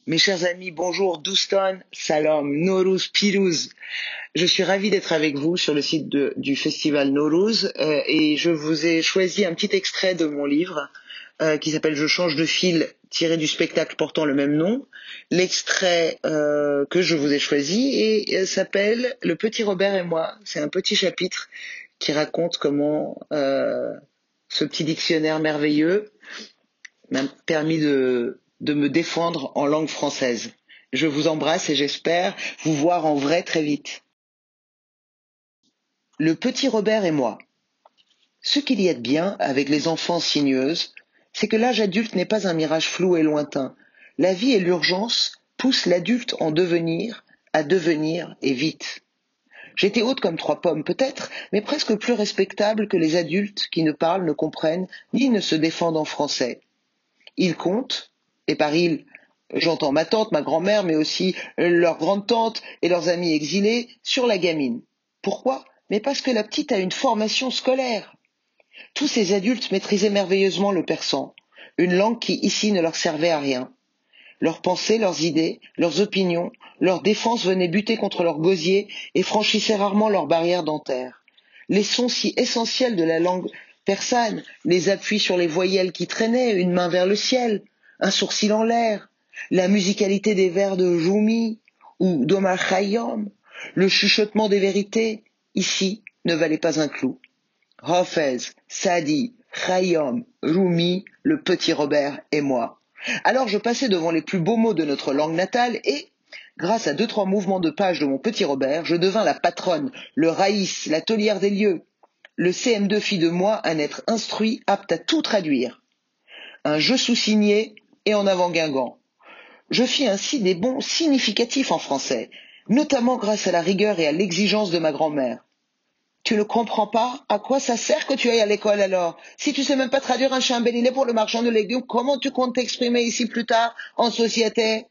Mes chers amis, bonjour, Douston, Salam, Nowruz, Pirouz. Je suis ravi d'être avec vous sur le site du festival Nowruz et je vous ai choisi un petit extrait de mon livre qui s'appelle Je change de fil, tiré du spectacle portant le même nom. L'extrait que je vous ai choisi s'appelle Le petit Robert et moi. C'est un petit chapitre qui raconte comment ce petit dictionnaire merveilleux m'a permis de me défendre en langue française. Je vous embrasse et j'espère vous voir en vrai très vite. Le petit Robert et moi. Ce qu'il y a de bien avec les enfants sinueuses, c'est que l'âge adulte n'est pas un mirage flou et lointain. La vie et l'urgence poussent l'adulte en devenir, à devenir et vite. J'étais haute comme 3 pommes peut-être, mais presque plus respectable que les adultes qui ne parlent, ne comprennent, ni ne se défendent en français. Ils comptent, et par ils, j'entends ma tante, ma grand-mère, mais aussi leur grande-tante et leurs amis exilés, sur la gamine. Pourquoi? Mais parce que la petite a une formation scolaire. Tous ces adultes maîtrisaient merveilleusement le persan, une langue qui ici ne leur servait à rien. Leurs pensées, leurs idées, leurs opinions, leurs défenses venaient buter contre leur gosier et franchissaient rarement leurs barrières dentaires. Les sons si essentiels de la langue persane, les appuis sur les voyelles qui traînaient, une main vers le ciel, un sourcil en l'air, la musicalité des vers de Rumi ou d'Omar Khayyam, le chuchotement des vérités, ici, ne valaient pas un clou. Hafez, Sadi, Khayyam, Rumi, le petit Robert et moi. Alors je passais devant les plus beaux mots de notre langue natale et, grâce à 2-3 mouvements de page de mon petit Robert, je devins la patronne, le raïs, la taulière des lieux. Le CM2 fit de moi un être instruit, apte à tout traduire. Un je sous-signé et en avant Guingamp. Je fis ainsi des bonds significatifs en français, notamment grâce à la rigueur et à l'exigence de ma grand-mère. Tu ne comprends pas? À quoi ça sert que tu ailles à l'école alors? Si tu sais même pas traduire un chambelliné pour le marchand de légumes, comment tu comptes t'exprimer ici plus tard, en société?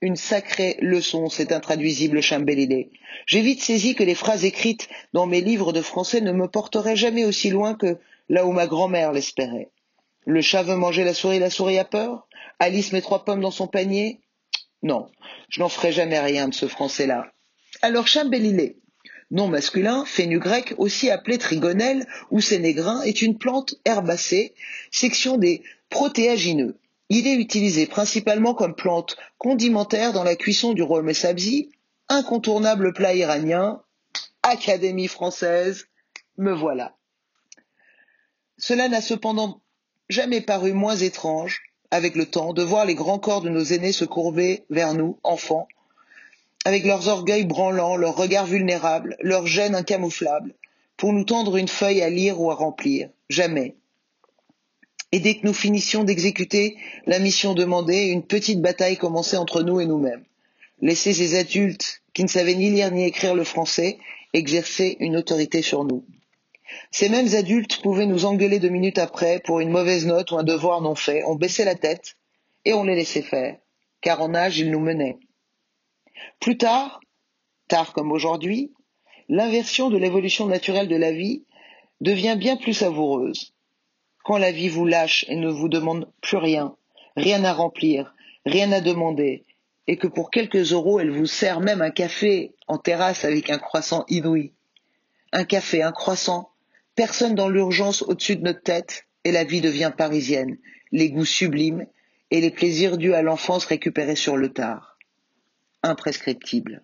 Une sacrée leçon, cet intraduisible chambelliné. J'ai vite saisi que les phrases écrites dans mes livres de français ne me porteraient jamais aussi loin que là où ma grand-mère l'espérait. Le chat veut manger la souris a peur? Alice met 3 pommes dans son panier? Non, je n'en ferai jamais rien de ce français-là. Alors chambelliné, nom masculin, fénugrec, aussi appelé trigonelle ou sénégrin, est une plante herbacée, section des protéagineux. Il est utilisé principalement comme plante condimentaire dans la cuisson du rôme sabzi, incontournable plat iranien, Académie française, me voilà. Cela n'a cependant jamais paru moins étrange, avec le temps, de voir les grands corps de nos aînés se courber vers nous, enfants, avec leurs orgueils branlants, leurs regards vulnérables, leurs gênes incamouflables, pour nous tendre une feuille à lire ou à remplir. Jamais. Et dès que nous finissions d'exécuter la mission demandée, une petite bataille commençait entre nous et nous-mêmes. Laisser ces adultes qui ne savaient ni lire ni écrire le français exercer une autorité sur nous. Ces mêmes adultes pouvaient nous engueuler 2 minutes après pour une mauvaise note ou un devoir non fait. On baissait la tête et on les laissait faire, car en âge ils nous menaient. Plus tard, tard comme aujourd'hui, l'inversion de l'évolution naturelle de la vie devient bien plus savoureuse. Quand la vie vous lâche et ne vous demande plus rien, rien à remplir, rien à demander, et que pour quelques euros, elle vous sert même un café en terrasse avec un croissant inouï. Un café, un croissant, personne dans l'urgence au-dessus de notre tête, et la vie devient parisienne, les goûts sublimes et les plaisirs dus à l'enfance récupérés sur le tard. Imprescriptible.